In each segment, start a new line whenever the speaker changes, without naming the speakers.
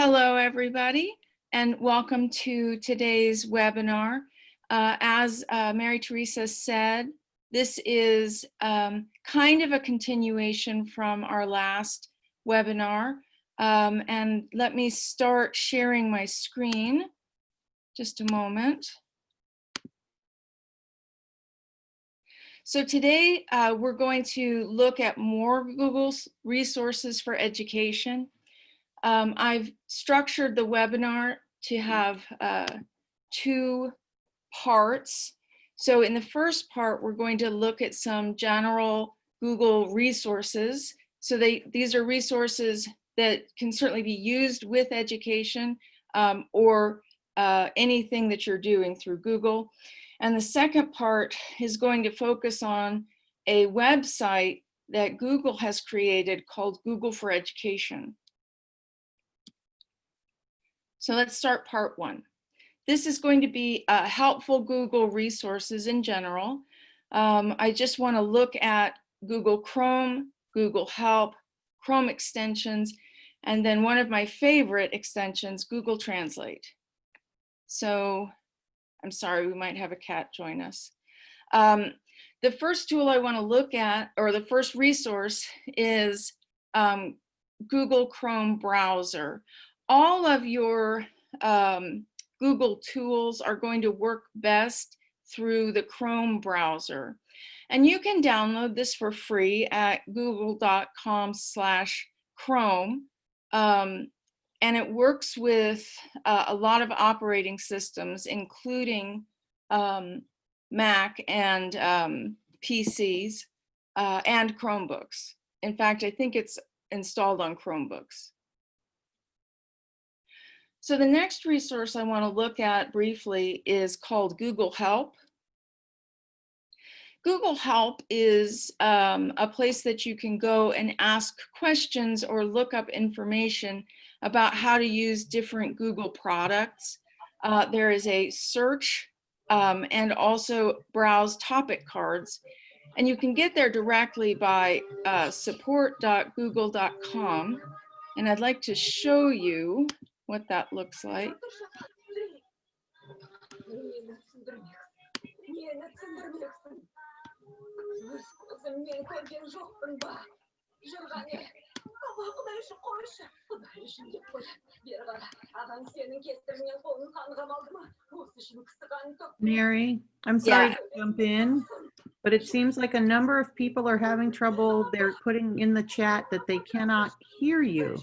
Hello, everybody, and welcome to today's webinar. As MaryTheresa said, this is kind of a continuation from our last webinar. And let me start sharing my screen. Just a moment. So today we're going to look at more Google's resources for education. I've structured the webinar to have two parts. So in the first part, we're going to look at some general Google resources. So these are resources that can certainly be used with education or anything that you're doing through Google. And the second part is going to focus on a website that Google has created called Google for Education. So let's start part one. This is going to be helpful Google resources in general. I just want to look at Google Chrome, Google Help, Chrome extensions, and then one of my favorite extensions, Google Translate. So I'm sorry, we might have a cat join us. The first tool I want to look at, or the first resource, is Google Chrome browser. All of your Google tools are going to work best through the Chrome browser. And you can download this for free at google.com/Chrome. And it works with a lot of operating systems, including Mac and PCs and Chromebooks. In fact, I think it's installed on Chromebooks. So the next resource I want to look at briefly is called Google Help. Google Help is a place that you can go and ask questions or look up information about how to use different Google products. There is a search and also browse topic cards. And you can get there directly by support.google.com. And I'd like to show you what that looks like.
Mary, I'm sorry to jump in, but it seems like a number of people are having trouble. They're putting in the chat that they cannot hear you.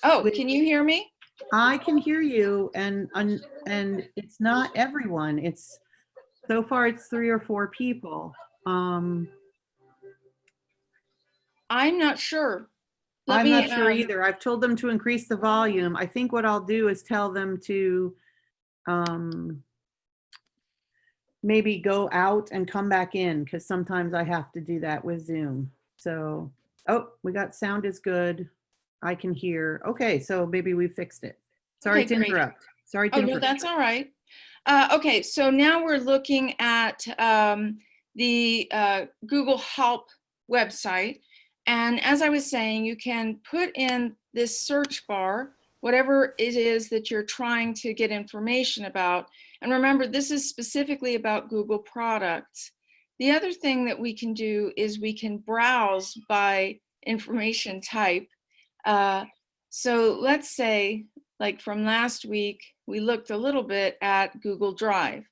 Oh, can you hear me?
I can hear you, and it's not everyone. It's so far it's 3 or 4 people.
I'm not sure.
I'm not sure either. I've told them to increase the volume. I think what I'll do is tell them to maybe go out and come back in, because sometimes I have to do that with Zoom. So, oh, we got sound is good. I can hear. Okay, so maybe we fixed it. Sorry to interrupt. Sorry to interrupt.
No, that's all right. Okay, so now we're looking at the Google Help website. And as I was saying, you can put in this search bar, whatever it is that you're trying to get information about. And remember, this is specifically about Google products. The other thing that we can do is we can browse by information type. So let's say, like from last week, we looked a little bit at Google Drive.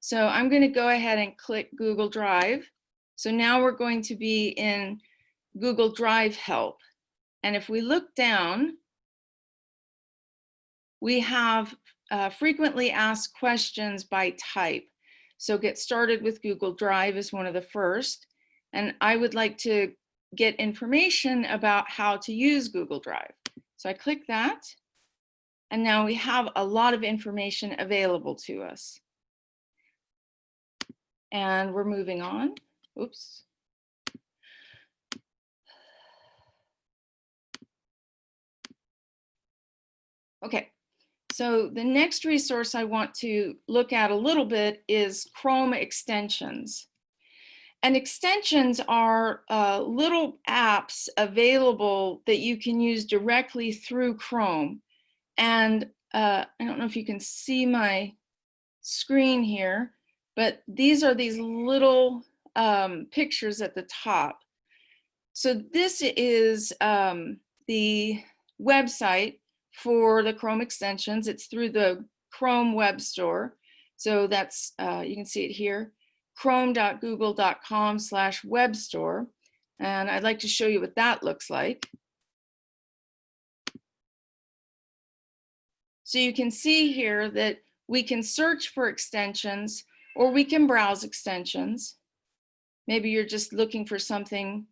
So I'm going to go ahead and click Google Drive. So now we're going to be in Google Drive Help. And if we look down, we have frequently asked questions by type. So get started with Google Drive is one of the first. And I would like to get information about how to use Google Drive. So I click that. And now we have a lot of information available to us. And we're moving on. Oops. Okay, so the next resource I want to look at a little bit is Chrome extensions. And extensions are little apps available that you can use directly through Chrome. And I don't know if you can see my screen here, but these are these little pictures at the top. So this is the website for the Chrome extensions. It's through the Chrome Web Store. So that's, you can see it here, chrome.google.com/web store. And I'd like to show you what that looks like. So you can see here that we can search for extensions or we can browse extensions. Maybe you're just looking for something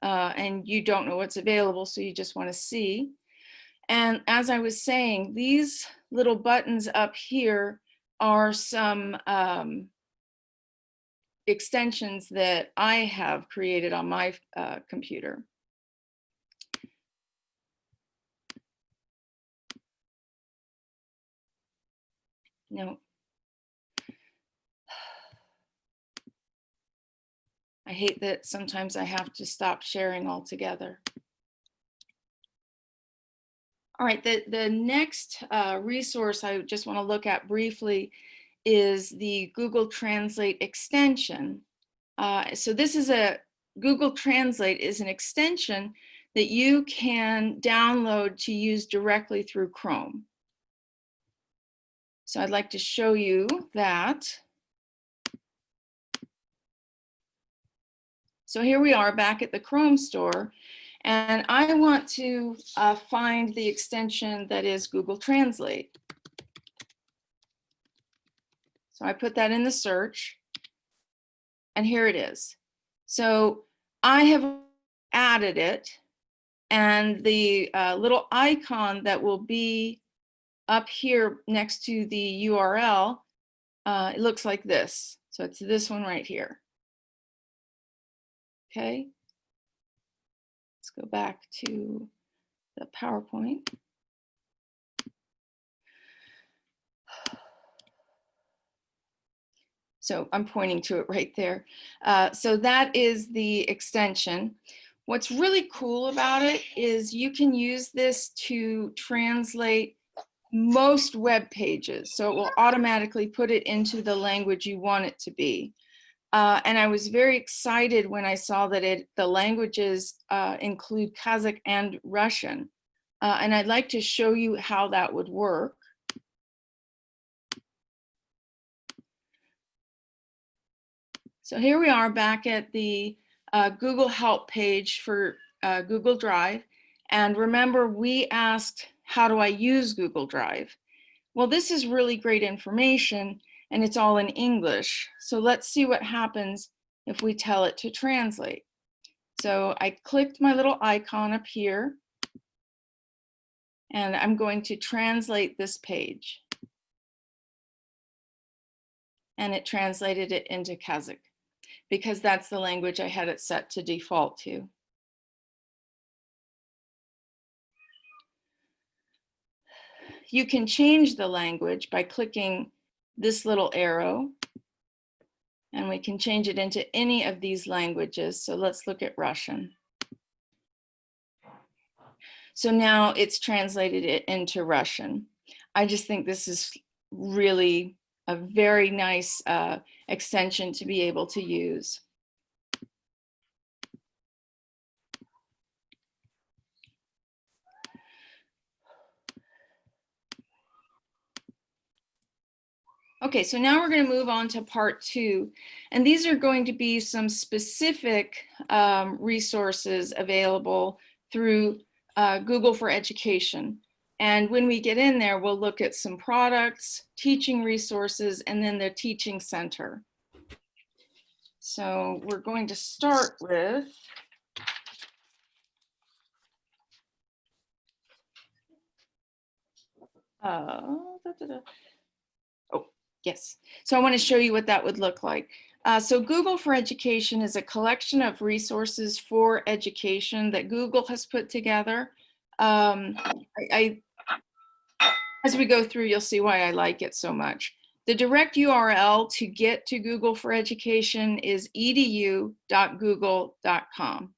and you don't know what's available, so you just want to see. And as I was saying, these little buttons up here are some extensions that I have created on my computer. No. I hate that sometimes I have to stop sharing altogether. All right, the next resource I just want to look at briefly is the Google Translate extension. So this is Google Translate is an extension that you can download to use directly through Chrome. So I'd like to show you that. So here we are back at the Chrome store, and I want to find the extension that is Google Translate. So I put that in the search, and here it is. So I have added it, and the little icon that will be up here next to the URL, it looks like this. So it's this one right here. Okay, let's go back to the PowerPoint. So I'm pointing to it right there. So that is the extension. What's really cool about it is you can use this to translate most web pages. So it will automatically put it into the language you want it to be. And I was very excited when I saw that the languages include Kazakh and Russian. And I'd like to show you how that would work. So here we are back at the Google Help page for Google Drive. And remember, we asked, how do I use Google Drive? Well, this is really great information, and it's all in English. So let's see what happens if we tell it to translate. So I clicked my little icon up here, and I'm going to translate this page. And it translated it into Kazakh, because that's the language I had it set to default to. You can change the language by clicking this little arrow, and we can change it into any of these languages. So let's look at Russian. So now it's translated it into Russian. I just think this is really a very nice extension to be able to use. Okay, so now we're going to move on to part 2, and these are going to be some specific resources available through Google for Education. And when we get in there, we'll look at some products, teaching resources, and then the teaching center. So we're going to start with oh, yes. So I want to show you what that would look like. So Google for Education is a collection of resources for education that Google has put together. As we go through, you'll see why I like it so much. The direct URL to get to Google for Education is edu.google.com.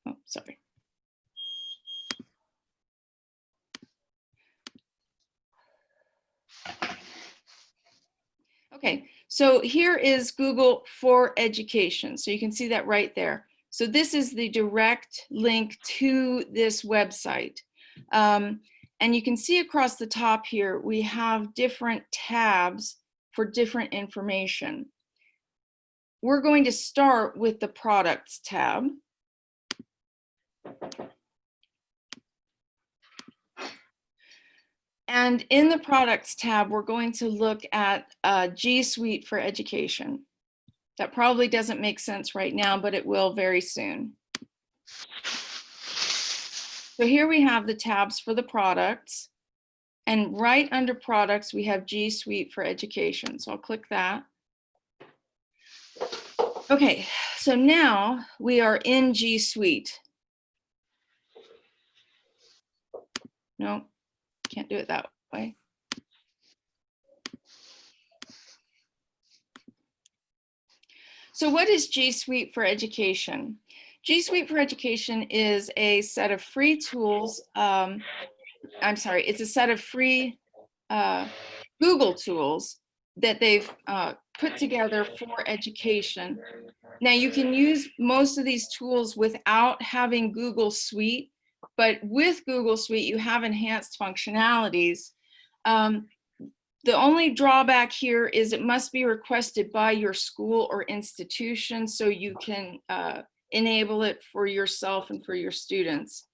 Oh, sorry. Okay, so here is Google for Education. So you can see that right there. So this is the direct link to this website. And you can see across the top here, we have different tabs for different information. We're going to start with the Products tab. And in the Products tab, we're going to look at G Suite for Education. That probably doesn't make sense right now, but it will very soon. So here we have the tabs for the products. And right under Products, we have G Suite for Education. So I'll click that. Okay, so now we are in G Suite. No, can't do it that way. So what is G Suite for Education? G Suite for Education is a set of free tools. It's a set of free Google tools that they've put together for education. Now you can use most of these tools without having Google Suite, but with Google Suite you have enhanced functionalities. The only drawback here is it must be requested by your school or institution so you can enable it for yourself and for your students.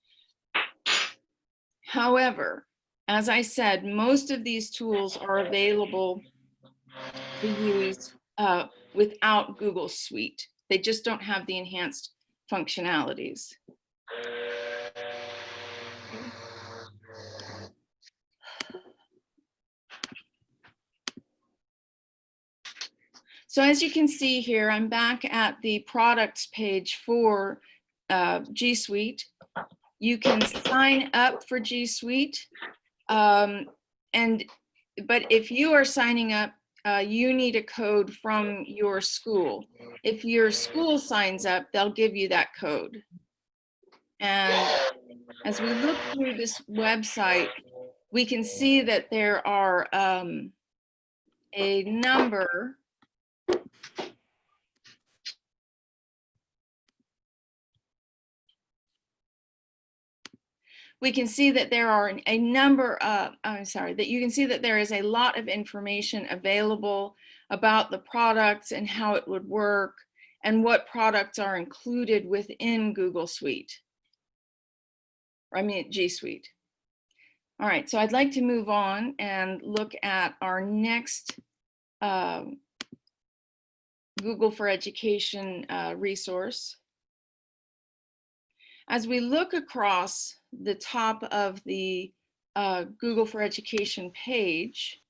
However, as I said, most of these tools are available to use without Google Suite. They just don't have the enhanced functionalities. So as you can see here, I'm back at the products page for G Suite. You can sign up for G Suite, but if you are signing up, you need a code from your school. If your school signs up, they'll give you that code. And as we look through this website, we can see that there are a number we can see that there are a number of, that you can see that there is a lot of information available about the products and how it would work and what products are included within Google Suite. G Suite. All right, so I'd like to move on and look at our next Google for Education resource. As we look across the top of the Google for Education page,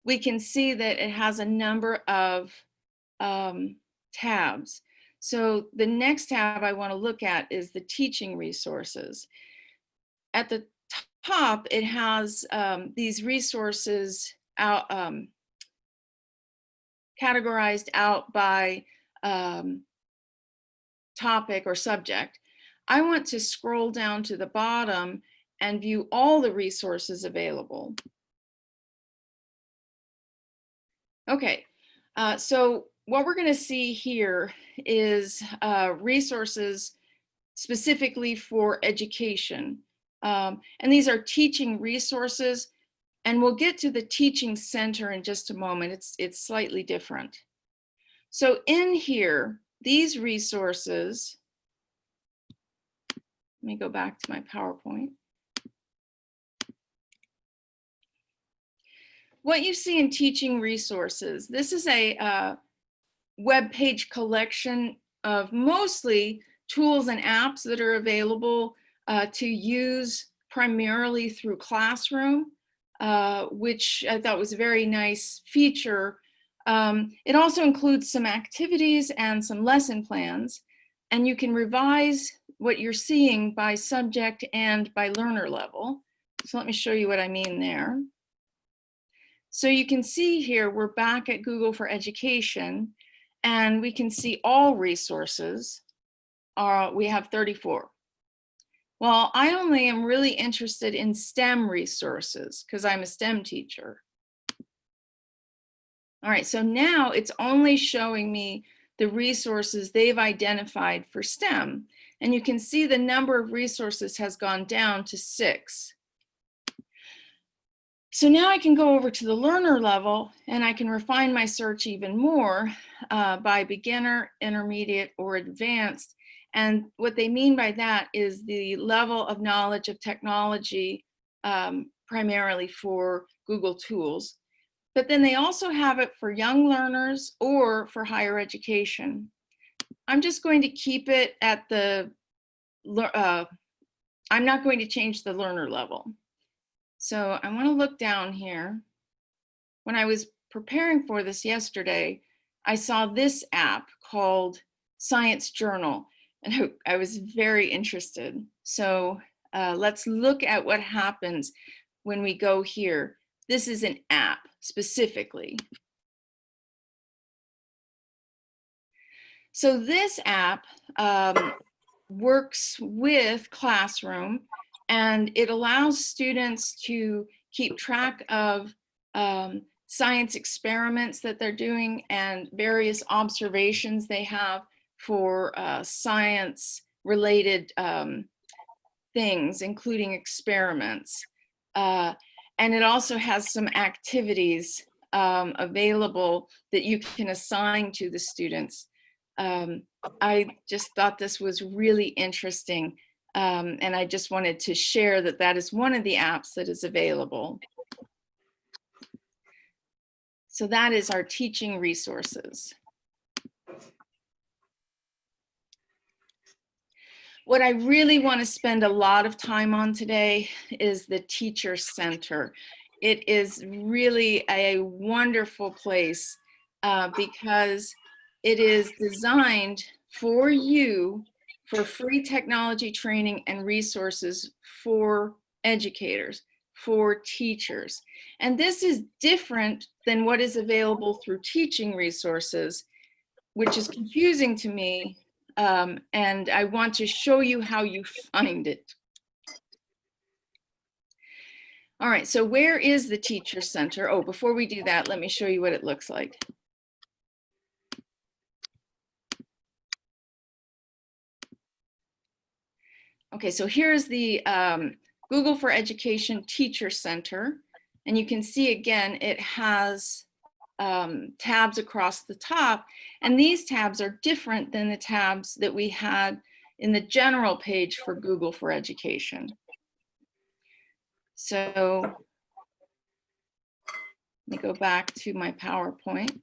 we can see that it has a number of tabs. So the next tab I want to look at is the teaching resources. At the top, it has these resources out, categorized out by topic or subject. I want to scroll down to the bottom and view all the resources available. Okay, so what we're going to see here is resources specifically for education. And these are teaching resources, and we'll get to the teaching center in just a moment. It's slightly different. So in here, these resources, let me go back to my PowerPoint. What you see in teaching resources, this is a web page collection of mostly tools and apps that are available to use primarily through Classroom, which I thought was a very nice feature. It also includes some activities and some lesson plans, and you can revise what you're seeing by subject and by learner level. So let me show you what I mean there. So you can see here, we're back at Google for Education, and we can see all resources. We have 34. Well, I only am really interested in STEM resources because I'm a STEM teacher. All right, so now it's only showing me the resources they've identified for STEM. And you can see the number of resources has gone down to 6. So now I can go over to the learner level and I can refine my search even more by beginner, intermediate, or advanced. And what they mean by that is the level of knowledge of technology, primarily for Google tools. But then they also have it for young learners or for higher education. I'm just going to keep it at the, I'm not going to change the learner level. So I want to look down here. When I was preparing for this yesterday, I saw this app called Science Journal, and I was very interested. So let's look at what happens when we go here. This is an app specifically. So this app works with Classroom, and it allows students to keep track of science experiments that they're doing and various observations they have for science-related things, including experiments. And it also has some activities available that you can assign to the students. I just thought this was really interesting, and I just wanted to share that that is one of the apps that is available. So that is our teaching resources. What I really want to spend a lot of time on today is the Teacher Center. It is really a wonderful place because it is designed for you for free technology training and resources for educators, for teachers. And this is different than what is available through teaching resources, which is confusing to me. And I want to show you how you find it. All right, so where is the Teacher Center? Oh, before we do that, let me show you what it looks like. Okay, so here's the Google for Education Teacher Center. And you can see again, it has tabs across the top. And these tabs are different than the tabs that we had in the general page for Google for Education. So let me go back to my PowerPoint.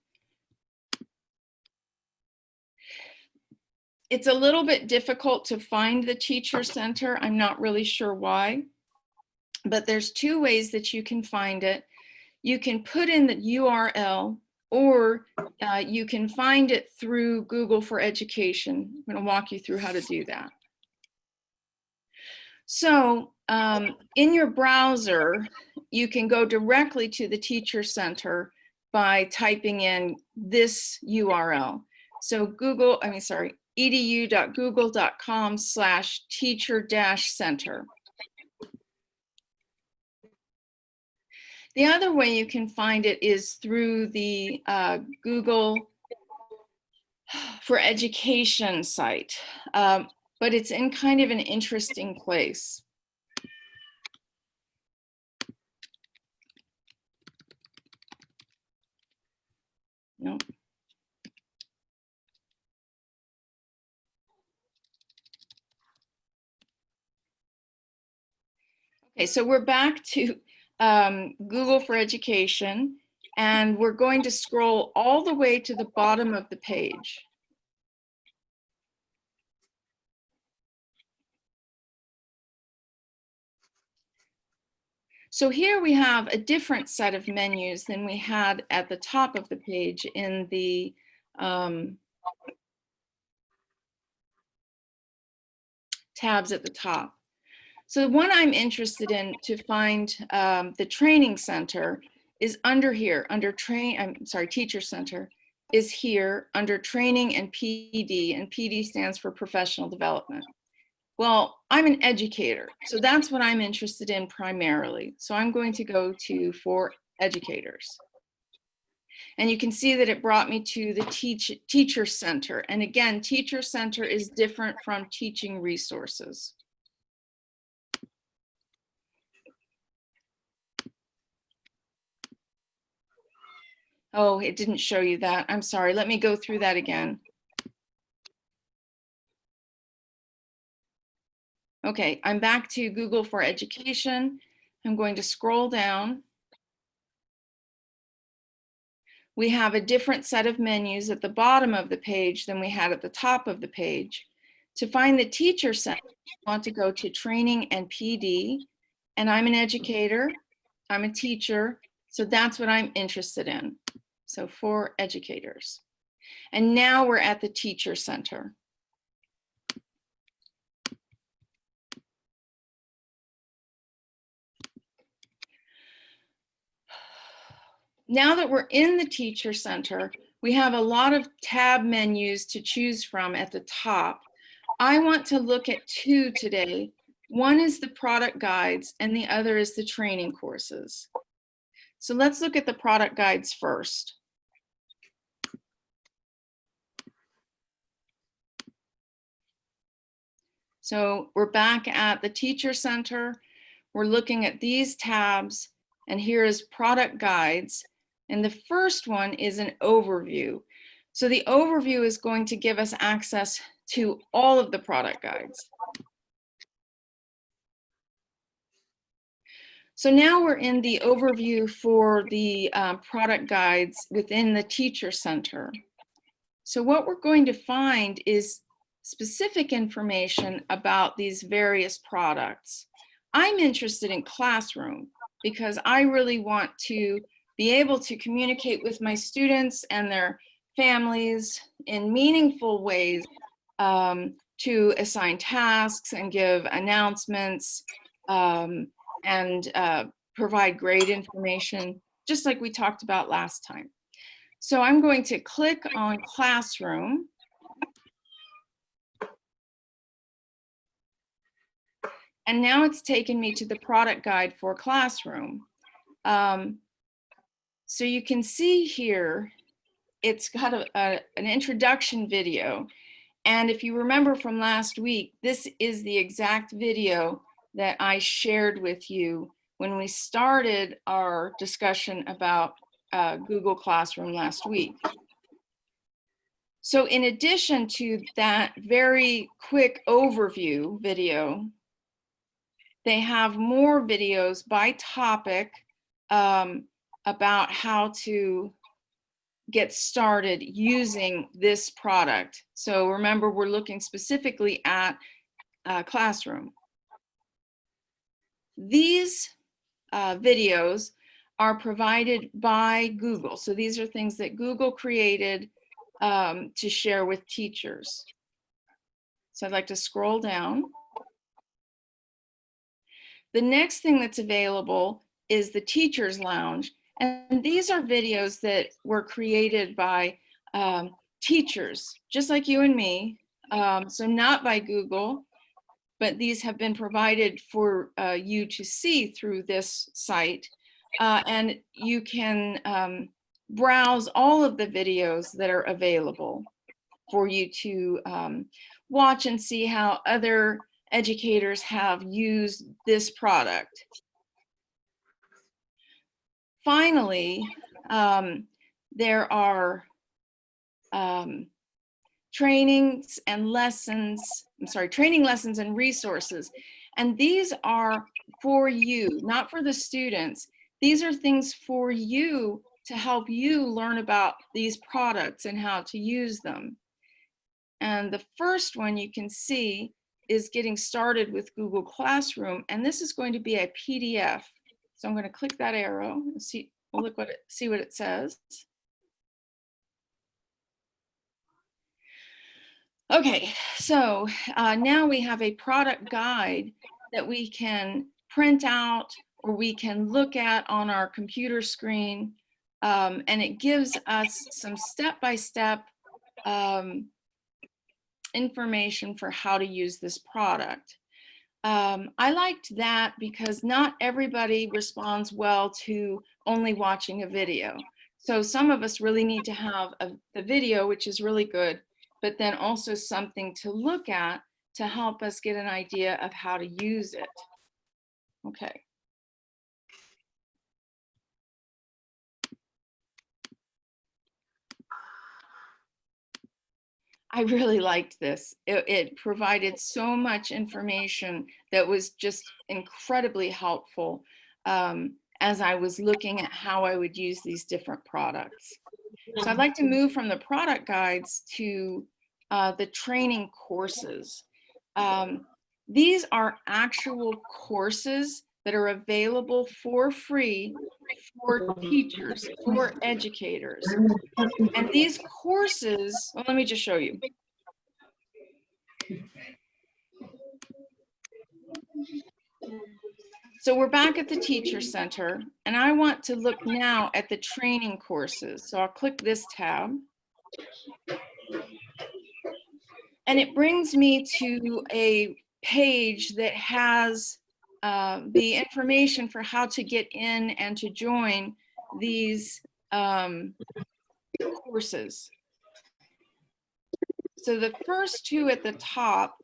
It's a little bit difficult to find the Teacher Center. I'm not really sure why, but there's 2 ways that you can find it. You can put in the URL, or you can find it through Google for Education. I'm going to walk you through how to do that. So in your browser, you can go directly to the Teacher Center by typing in this URL. So edu.google.com/teacher-center. The other way you can find it is through the Google for Education site, but it's in kind of an interesting place. Nope. Okay, so we're back to Google for Education, and we're going to scroll all the way to the bottom of the page. So here we have a different set of menus than we had at the top of the page in the tabs at the top. So the one I'm interested in to find the training center is under here, under Teacher Center is here under training and PD stands for professional development. Well, I'm an educator, so that's what I'm interested in primarily. So I'm going to go to for educators. And you can see that it brought me to the teacher center. And again, teacher center is different from teaching resources. Oh, it didn't show you that. I'm sorry. Let me go through that again. Okay, I'm back to Google for Education. I'm going to scroll down. We have a different set of menus at the bottom of the page than we had at the top of the page. To find the teacher center, I want to go to Training and PD, and I'm an educator, I'm a teacher, so that's what I'm interested in. So for educators. And now we're at the teacher center. Now that we're in the teacher center, we have a lot of tab menus to choose from at the top. I want to look at two today. One is the product guides and the other is the training courses. So let's look at the product guides first. So we're back at the teacher center. We're looking at these tabs, and here is product guides. And the first one is an overview. So the overview is going to give us access to all of the product guides. So now we're in the overview for the product guides within the teacher center. So what we're going to find is specific information about these various products. I'm interested in Classroom because I really want to be able to communicate with my students and their families in meaningful ways, to assign tasks and give announcements, and provide grade information, just like we talked about last time. So I'm going to click on Classroom. And now it's taken me to the product guide for Classroom. So you can see here, it's got an introduction video. And if you remember from last week, this is the exact video that I shared with you when we started our discussion about Google Classroom last week. So in addition to that very quick overview video, they have more videos by topic about how to get started using this product. So remember, we're looking specifically at Classroom. These videos are provided by Google. So these are things that Google created to share with teachers. So I'd like to scroll down. The next thing that's available is the Teachers Lounge. And these are videos that were created by teachers, just like you and me. So not by Google, but these have been provided for you to see through this site. And you can browse all of the videos that are available for you to watch and see how other educators have used this product. Finally, there are training lessons and resources. And these are for you, not for the students. These are things for you to help you learn about these products and how to use them. And the first one you can see is getting started with Google Classroom. And this is going to be a PDF. So I'm going to click that arrow and see what it says. Okay, so now we have a product guide that we can print out or we can look at on our computer screen, and it gives us some step-by-step information for how to use this product. I liked that because not everybody responds well to only watching a video. So some of us really need to have the video, which is really good, but then also something to look at to help us get an idea of how to use it. Okay. I really liked this. It provided so much information that was just incredibly helpful as I was looking at how I would use these different products. So I'd like to move from the product guides to the training courses. These are actual courses that are available for free for teachers, for educators. And these courses, well, let me just show you. So we're back at the Teacher Center, and I want to look now at the training courses. So I'll click this tab. And it brings me to a page that has the information for how to get in and to join these courses. So the first two at the top,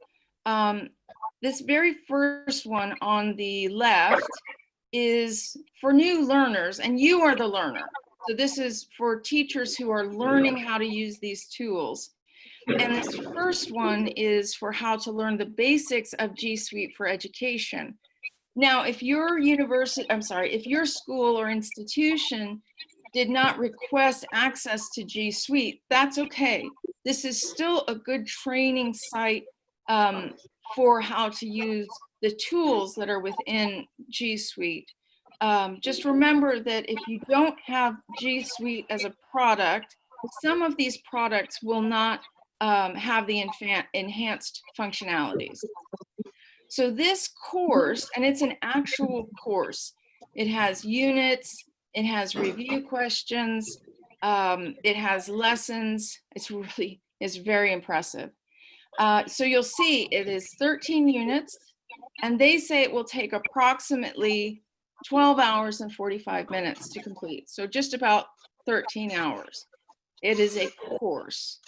this very first one on the left is for new learners, and you are the learner. So this is for teachers who are learning how to use these tools. And this first one is for how to learn the basics of G Suite for education. Now, if your if your school or institution did not request access to G Suite, that's okay. This is still a good training site for how to use the tools that are within G Suite. Just remember that if you don't have G Suite as a product, some of these products will not have the enhanced functionalities. So this course, and it's an actual course, it has units, it has review questions, it has lessons. It's very impressive. So you'll see it is 13 units, and they say it will take approximately 12 hours and 45 minutes to complete. So just about 13 hours. It is a course.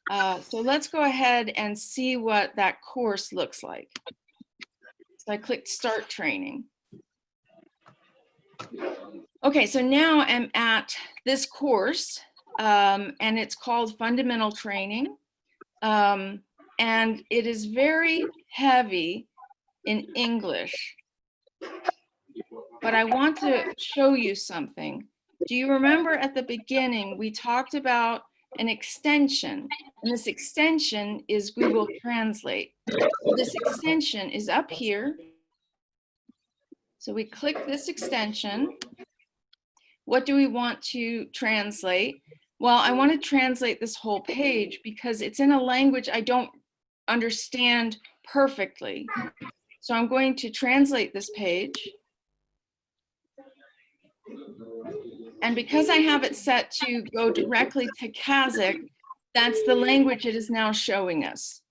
So let's go ahead and see what that course looks like. So I clicked Start Training. Okay, so now I'm at this course, and it's called Fundamental Training. And it is very heavy in English. But I want to show you something. Do you remember at the beginning, we talked about an extension, and this extension is Google Translate. This extension is up here. So we click this extension. What do we want to translate? Well, I want to translate this whole page because it's in a language I don't understand perfectly. So I'm going to translate this page. And because I have it set to go directly to Kazakh, that's the language it is now showing us.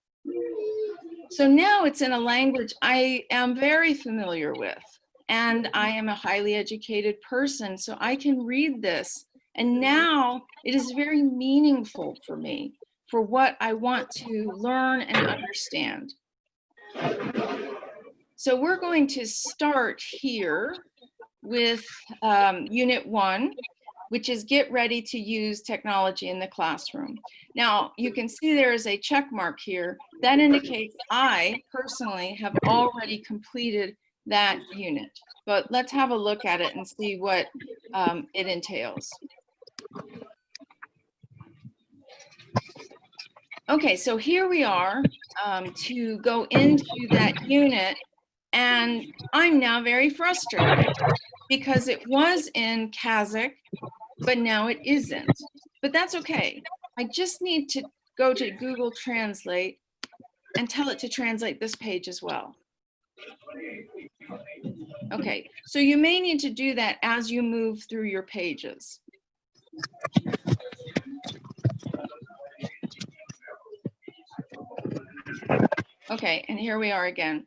So now it's in a language I am very familiar with, and I am a highly educated person, so I can read this. And now it is very meaningful for me, for what I want to learn and understand. So we're going to start here with Unit 1, which is get ready to use technology in the classroom. Now, you can see there is a check mark here. That indicates I personally have already completed that unit. But let's have a look at it and see what it entails. Okay, so here we are to go into that unit, and I'm now very frustrated because it was in Kazakh, but now it isn't. But that's okay. I just need to go to Google Translate and tell it to translate this page as well. Okay, so you may need to do that as you move through your pages. Okay, and here we are again.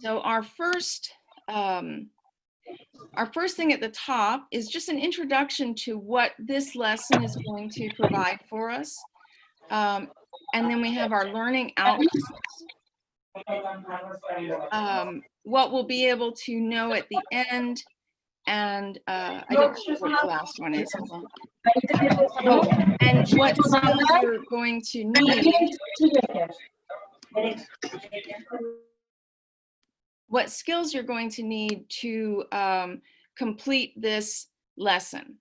So our first thing at the top is just an introduction to what this lesson is going to provide for us. And then we have our learning outcomes, what we'll be able to know at the end. And I didn't know what the last one is. Hold on. Oh, and what skills you're going to need. What skills you're going to need to complete this lesson.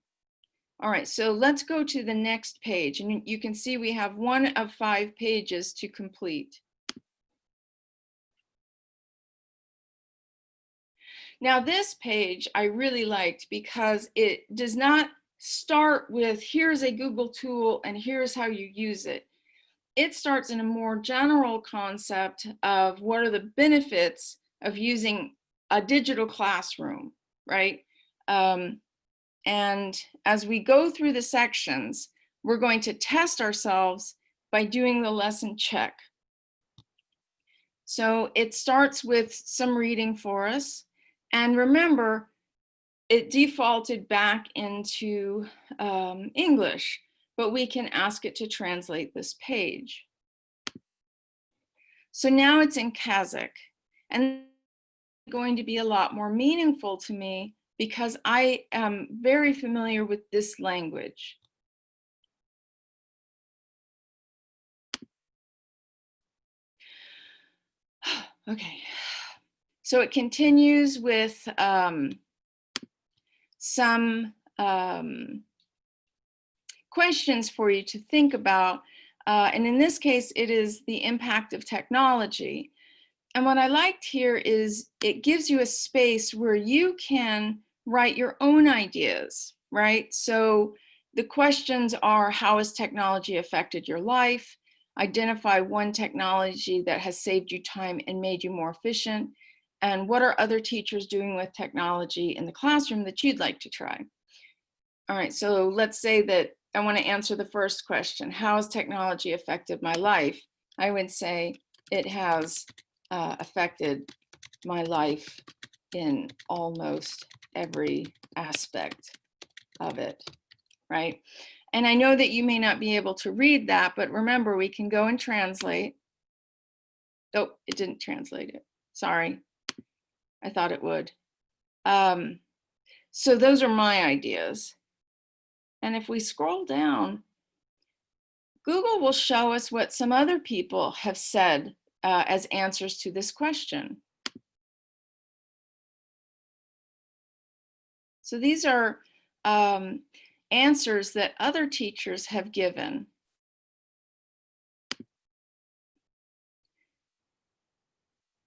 All right, so let's go to the next page. And you can see we have 1 of 5 pages to complete. Now this page I really liked because it does not start with here's a Google tool and here's how you use it. It starts in a more general concept of what are the benefits of using a digital classroom, right? And as we go through the sections, we're going to test ourselves by doing the lesson check. So it starts with some reading for us. And remember, it defaulted back into English, but we can ask it to translate this page. So now it's in Kazakh, and it's going to be a lot more meaningful to me because I am very familiar with this language. Okay, so it continues with some questions for you to think about. And in this case, it is the impact of technology. And what I liked here is it gives you a space where you can write your own ideas, right? So the questions are, how has technology affected your life? Identify one technology that has saved you time and made you more efficient. And what are other teachers doing with technology in the classroom that you'd like to try? All right, so let's say that I want to answer the first question. How has technology affected my life? I would say it has affected my life in almost every aspect of it, right? And I know that you may not be able to read that, but remember, we can go and translate. Oh, it didn't translate it. Sorry. I thought it would. So those are my ideas. And if we scroll down, Google will show us what some other people have said as answers to this question. So these are answers that other teachers have given.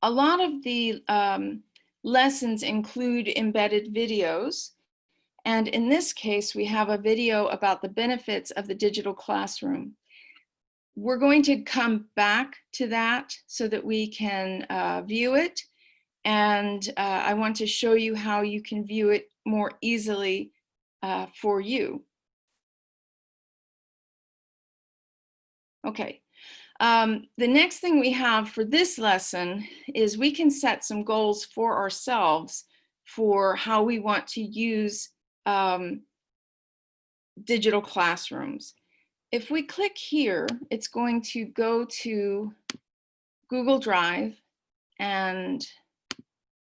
A lot of the lessons include embedded videos. And in this case, we have a video about the benefits of the digital classroom. We're going to come back to that so that we can view it. And I want to show you how you can view it more easily for you. Okay, the next thing we have for this lesson is we can set some goals for ourselves for how we want to use digital classrooms. If we click here, it's going to go to Google Drive and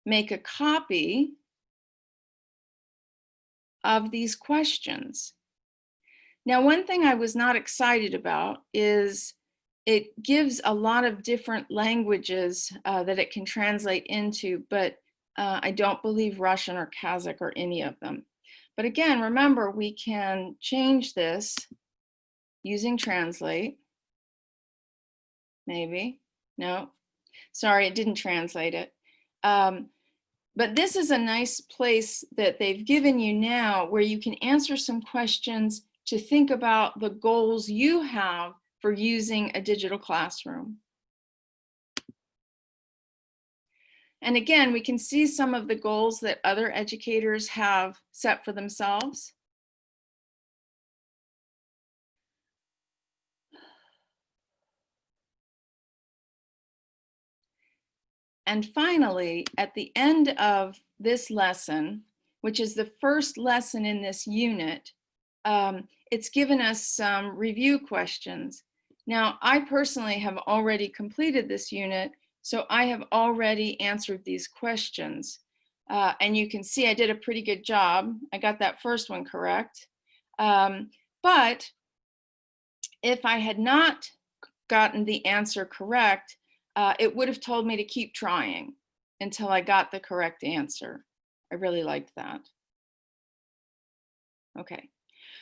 make a copy of these questions. Now, one thing I was not excited about is it gives a lot of different languages that it can translate into, but I don't believe Russian or Kazakh or any of them. But again, remember, we can change this using translate. Maybe, no, sorry, it didn't translate it. But this is a nice place that they've given you now where you can answer some questions to think about the goals you have for using a digital classroom. And again, we can see some of the goals that other educators have set for themselves. And finally, at the end of this lesson, which is the first lesson in this unit, it's given us some review questions. Now, I personally have already completed this unit, so I have already answered these questions. And you can see I did a pretty good job. I got that first one correct. But if I had not gotten the answer correct, it would have told me to keep trying until I got the correct answer. I really liked that. Okay,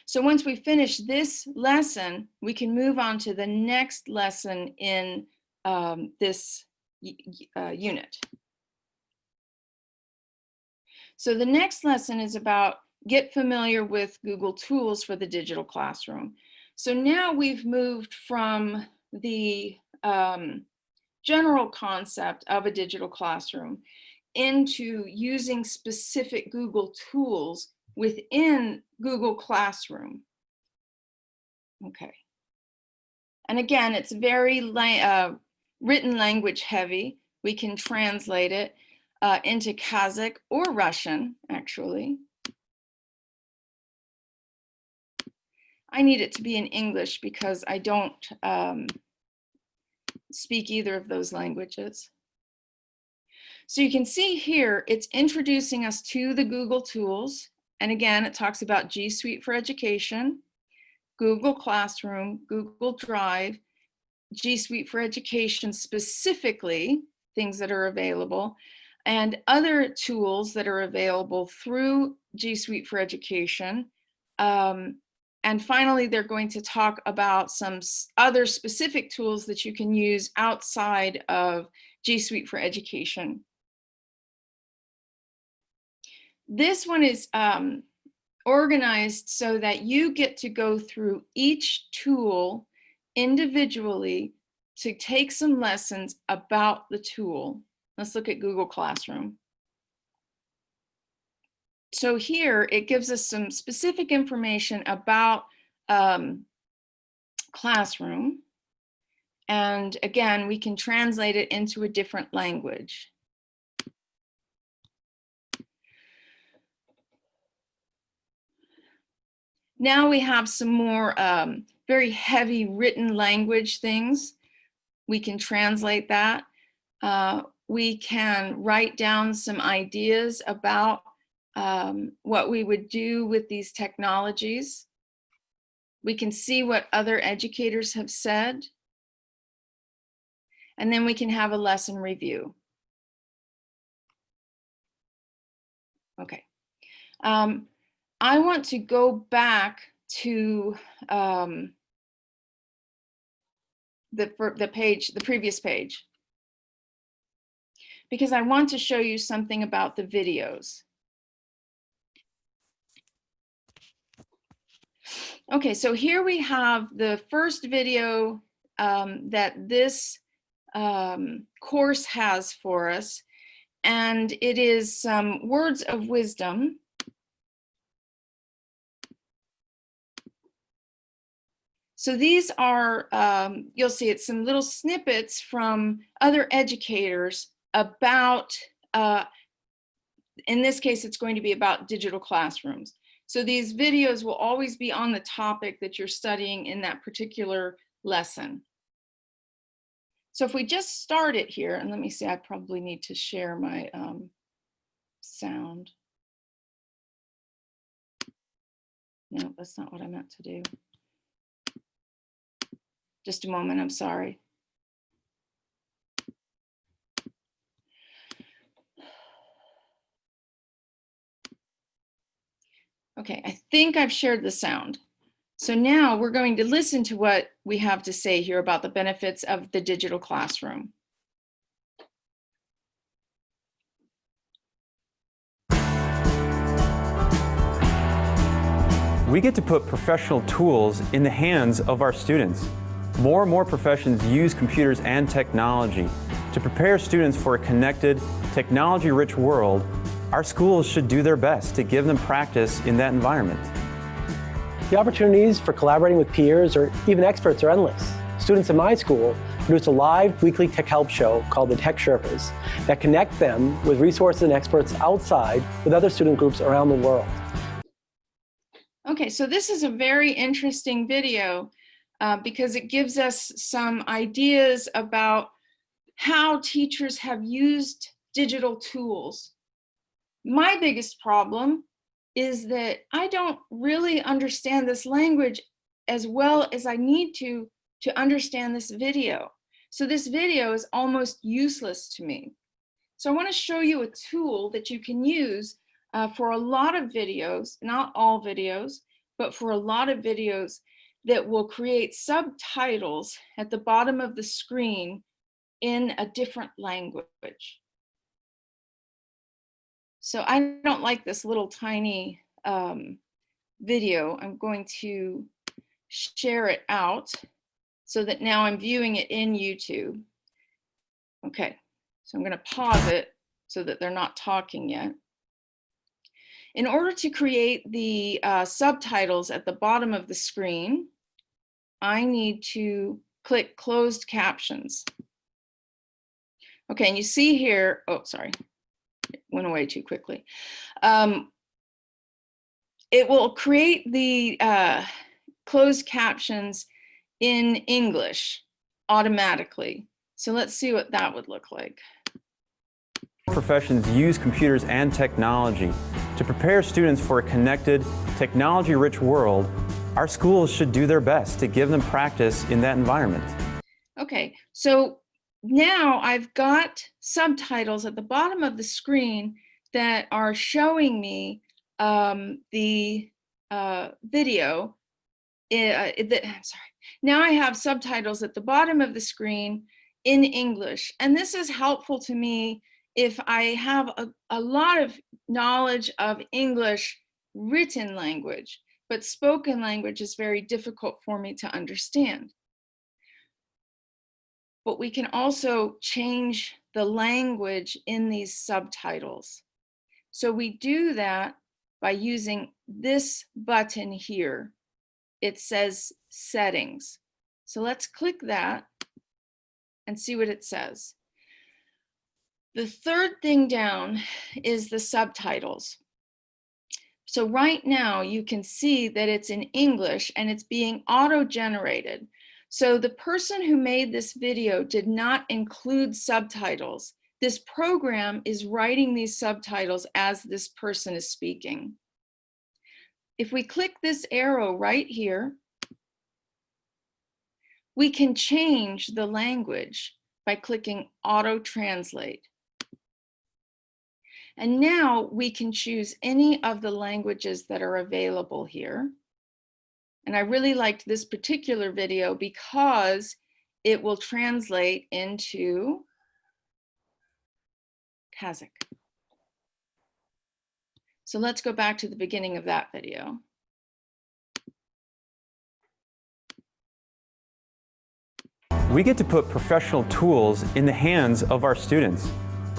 so once we finish this lesson, we can move on to the next lesson in this unit. So the next lesson is about get familiar with Google tools for the digital classroom. So now we've moved from the general concept of a digital classroom into using specific Google tools within Google Classroom. Okay. And again, it's very written language heavy. We can translate it into Kazakh or Russian, actually. I need it to be in English because I don't speak either of those languages. So you can see here, it's introducing us to the Google tools. And again, it talks about G Suite for Education, Google Classroom, Google Drive, G Suite for Education specifically, things that are available, and other tools that are available through G Suite for Education. And finally, they're going to talk about some other specific tools that you can use outside of G Suite for Education. This one is organized so that you get to go through each tool individually to take some lessons about the tool. Let's look at Google Classroom. So here it gives us some specific information about Classroom. And again, we can translate it into a different language. Now we have some more very heavy written language things. We can translate that. We can write down some ideas about what we would do with these technologies. We can see what other educators have said. And then we can have a lesson review. Okay. I want to go back to the previous page, because I want to show you something about the videos. Okay, so here we have the first video that this course has for us, and it is some words of wisdom. So these are, you'll see it's some little snippets from other educators about, in this case, it's going to be about digital classrooms. So these videos will always be on the topic that you're studying in that particular lesson. So if we just start it here, and let me see, I probably need to share my sound. No, that's not what I meant to do. Just a moment, I'm sorry. Okay, I think I've shared the sound. So now we're going to listen to what we have to say here about the benefits of the digital classroom.
We get to put professional tools in the hands of our students. More and more professions use computers and technology to prepare students for a connected, technology-rich world. Our schools should do their best to give them practice in that environment.
The opportunities for collaborating with peers or even experts are endless. Students in my school produce a live weekly tech help show called the Tech Sherpas that connect them with resources and experts outside with other student groups around the world.
Okay, so this is a very interesting video because it gives us some ideas about how teachers have used digital tools. My biggest problem is that I don't really understand this language as well as I need to understand this video. So this video is almost useless to me. So I want to show you a tool that you can use for a lot of videos, not all videos, but for a lot of videos that will create subtitles at the bottom of the screen in a different language. So I don't like this little tiny video. I'm going to share it out so that now I'm viewing it in YouTube. Okay, so I'm going to pause it so that they're not talking yet. In order to create the subtitles at the bottom of the screen, I need to click closed captions. Okay, and you see here, oh, sorry, it went away too quickly. It will create the closed captions in English automatically. So let's see what that would look like.
Professions use computers and technology to prepare students for a connected, technology-rich world. Our schools should do their best to give them practice in that environment.
Okay, so now I've got subtitles at the bottom of the screen that are showing me the video. Sorry. Now I have subtitles at the bottom of the screen in English, and this is helpful to me if I have a lot of knowledge of English written language, but spoken language is very difficult for me to understand. But we can also change the language in these subtitles. So we do that by using this button here. It says settings. So let's click that and see what it says. The third thing down is the subtitles. So right now you can see that it's in English and it's being auto-generated. So the person who made this video did not include subtitles. This program is writing these subtitles as this person is speaking. If we click this arrow right here, we can change the language by clicking Auto Translate. And now we can choose any of the languages that are available here. And I really liked this particular video because it will translate into Kazakh. So let's go back to the beginning of that video.
We get to put professional tools in the hands of our students.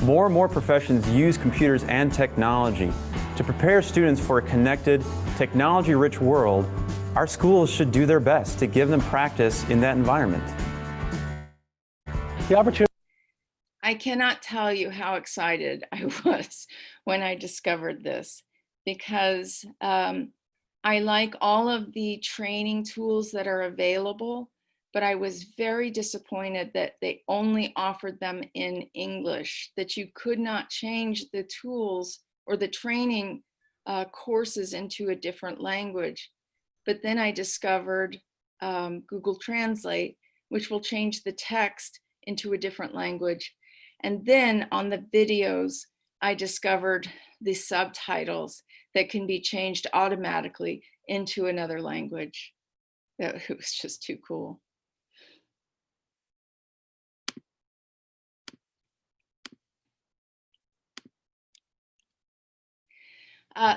More and more professions use computers and technology to prepare students for a connected, technology-rich world. Our schools should do their best to give them practice in that environment.
The opportunity.
I cannot tell you how excited I was when I discovered this, because I like all of the training tools that are available, but I was very disappointed that they only offered them in English, that you could not change the tools or the training courses into a different language. But then I discovered Google Translate, which will change the text into a different language. And then on the videos, I discovered the subtitles that can be changed automatically into another language. It was just too cool.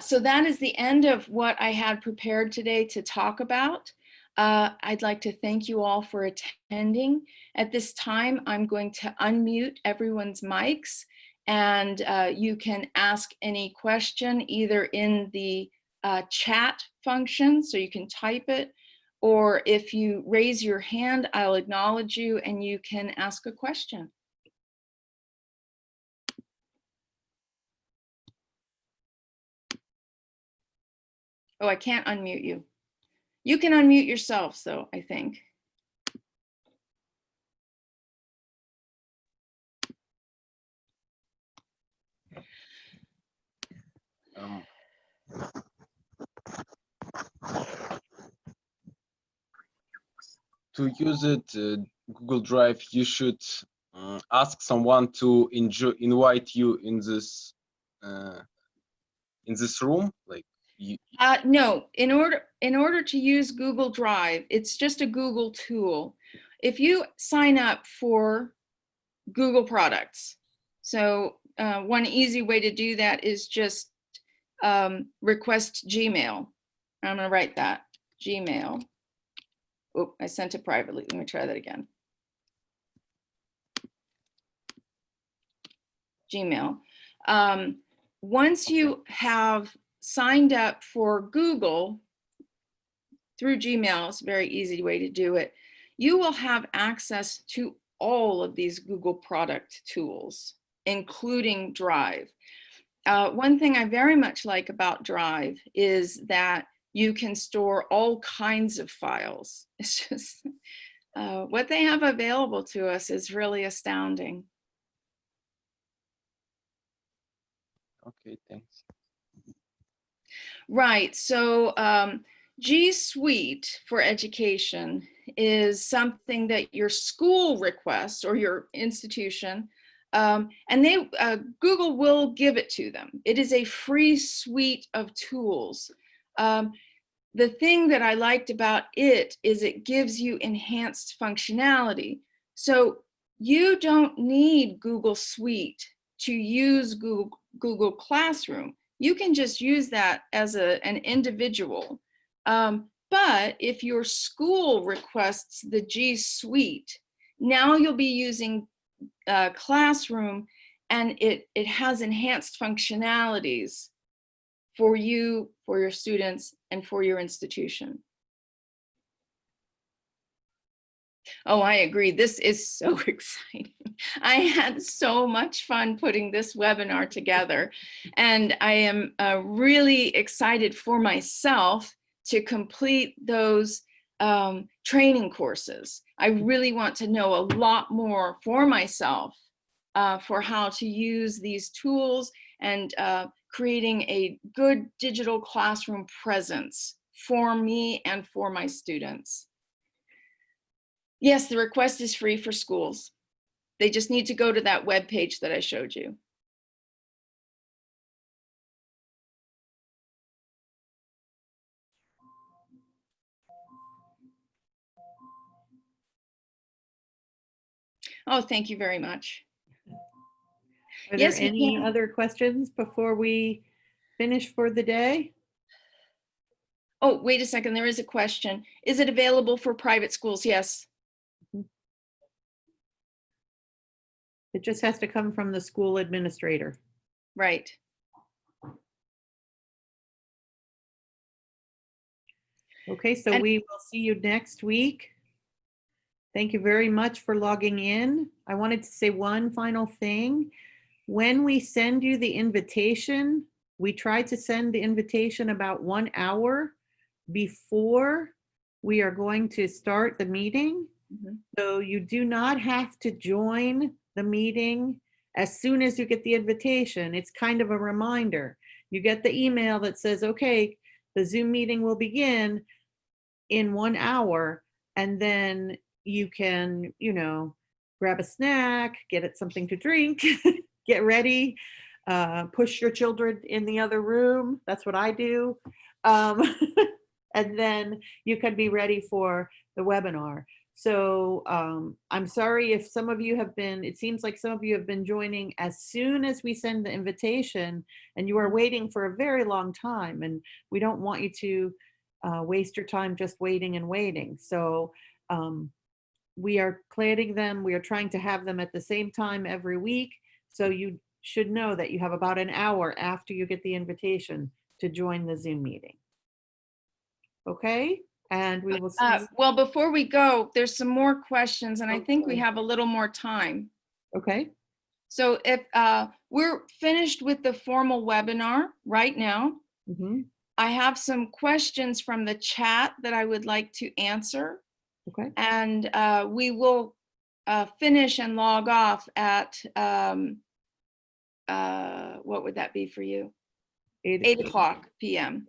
So that is the end of what I had prepared today to talk about. I'd like to thank you all for attending. At this time, I'm going to unmute everyone's mics, and you can ask any question either in the chat function, so you can type it, or if you raise your hand, I'll acknowledge you and you can ask a question. Oh, I can't unmute you. You can unmute yourself, though, I think.
To use it, Google Drive, you should ask someone to invite you in this room. Like
No, in order to use Google Drive, it's just a Google tool. If you sign up for Google products, so one easy way to do that is just request Gmail. I'm going to write that, Gmail. Oh, I sent it privately. Let me try that again. Gmail. Once you have signed up for Google through Gmail, it's a very easy way to do it, you will have access to all of these Google product tools, including Drive. One thing I very much like about Drive is that you can store all kinds of files. It's just what they have available to us is really astounding.
okay, thanks.
Right, so G Suite for education is something that your school requests or your institution, and Google will give it to them. It is a free suite of tools. The thing that I liked about it is it gives you enhanced functionality. So you don't need Google Suite to use Google Classroom. You can just use that as an individual. But if your school requests the G Suite, now you'll be using Classroom, and it has enhanced functionalities for you, for your students, and for your institution. Oh, I agree. This is so exciting. I had so much fun putting this webinar together, and I am really excited for myself to complete those training courses. I really want to know a lot more for myself for how to use these tools and creating a good digital classroom presence for me and for my students. Yes, the request is free for schools. They just need to go to that web page that I showed you. Oh, thank you very much.
Are
Yes,
there
we
any
can.
other questions before we finish for the day?
Oh, wait a second, there is a question. Is it available for private schools? Yes.
It just has to come from the school administrator.
Right.
Okay, so
And-
we will see you next week. Thank you very much for logging in. I wanted to say one final thing. When we send you the invitation, we try to send the invitation about 1 hour before we are going to start the meeting.
Mhm.
So you do not have to join the meeting as soon as you get the invitation. It's kind of a reminder. You get the email that says, okay, the Zoom meeting will begin in 1 hour, and then you can, grab a snack, get it something to drink, get ready, push your children in the other room. That's what I do. And then you can be ready for the webinar. So I'm sorry if some of you have been, it seems like some of you have been joining as soon as we send the invitation, and you are waiting for a very long time, and we don't want you to waste your time just waiting and waiting. So we are planning them. We are trying to have them at the same time every week. So you should know that you have about an hour after you get the invitation to join the Zoom meeting. Okay? and we will see.
Well, before we go, there's some more questions, and I
Oh,
think we
sorry.
have a little more time.
Okay,
So if we're finished with the formal webinar right now,
mhm,
I have some questions from the chat that I would like to answer,
okay.
and we will finish and log off at, what would that be for you? 8 o'clock p.m.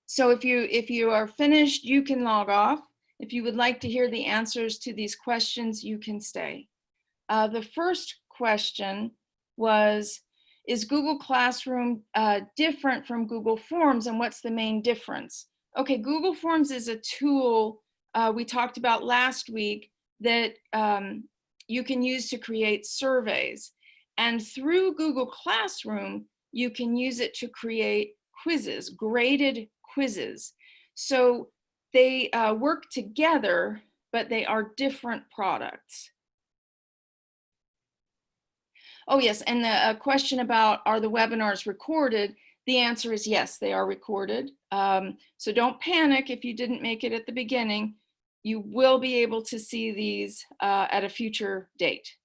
So if you are finished, you can log off. If you would like to hear the answers to these questions, you can stay. The first question was, is Google Classroom different from Google Forms, and what's the main difference? Okay, Google Forms is a tool we talked about last week that you can use to create surveys. And through Google Classroom, you can use it to create quizzes, graded quizzes. So they work together, but they are different products. Oh yes, and the question about, are the webinars recorded? The answer is yes, they are recorded. So don't panic if you didn't make it at the beginning. You will be able to see these at a future date.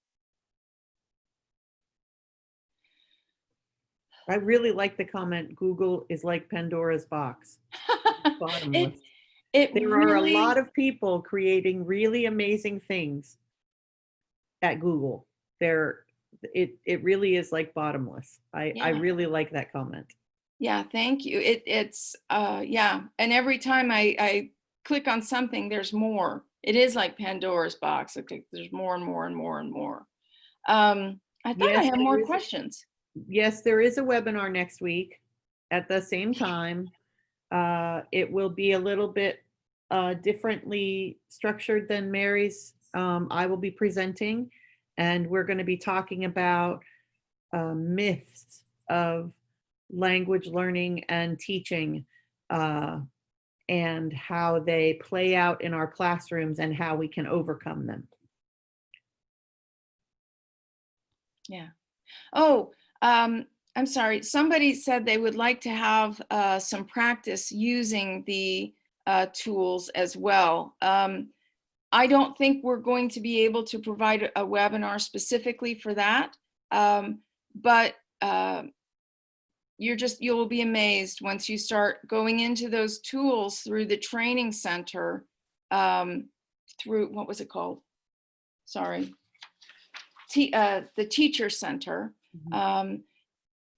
I really like the comment, Google is like Pandora's box. Bottomless.
It
There are a lot of people creating really amazing things at Google. It really is like bottomless. I
Yeah.
really like that comment.
Yeah, thank you. It's yeah, and every time I click on something, there's more. It is like Pandora's box. Okay, there's more and more and more and more. I thought I
Yes,
had
there
more
is.
questions.
Yes, there is a webinar next week at the same time. It will be a little bit differently structured than Mary's. I will be presenting, and we're going to be talking about myths of language learning and teaching, and how they play out in our classrooms and how we can overcome them.
Yeah. Oh, I'm sorry. Somebody said they would like to have some practice using the tools as well. I don't think we're going to be able to provide a webinar specifically for that, but you'll be amazed once you start going into those tools through the training center, through, what was it called? Sorry. The teacher center.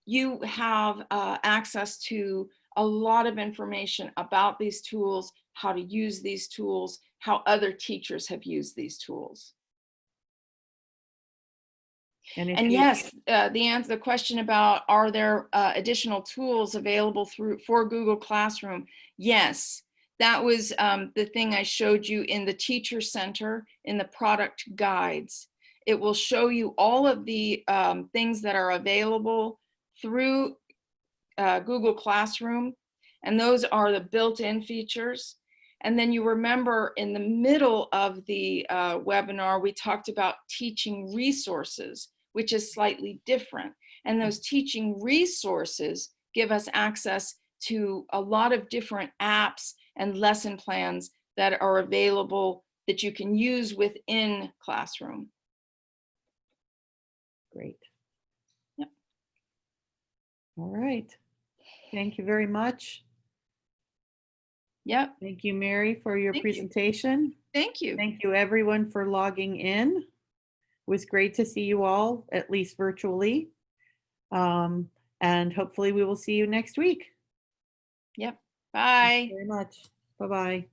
You have access to a lot of information about these tools, how to use these tools, how other teachers have used these tools. And yes, the question about, are there additional tools available for Google Classroom? Yes, that was the thing I showed you in the Teacher Center in the product guides. It will show you all of the things that are available through Google Classroom, and those are the built-in features. And then you remember in the middle of the webinar, we talked about teaching resources, which is slightly different. And those teaching resources give us access to a lot of different apps and lesson plans that are available that you can use within Classroom.
Great.
Yep.
All right. Thank you very much.
Yep.
Thank you, Mary, for your presentation.
Thank you.
Thank you, everyone, for logging in. It was great to see you all, at least virtually. And hopefully we will see you next week.
Yep.
Thank
Bye.
you very much. Bye-bye.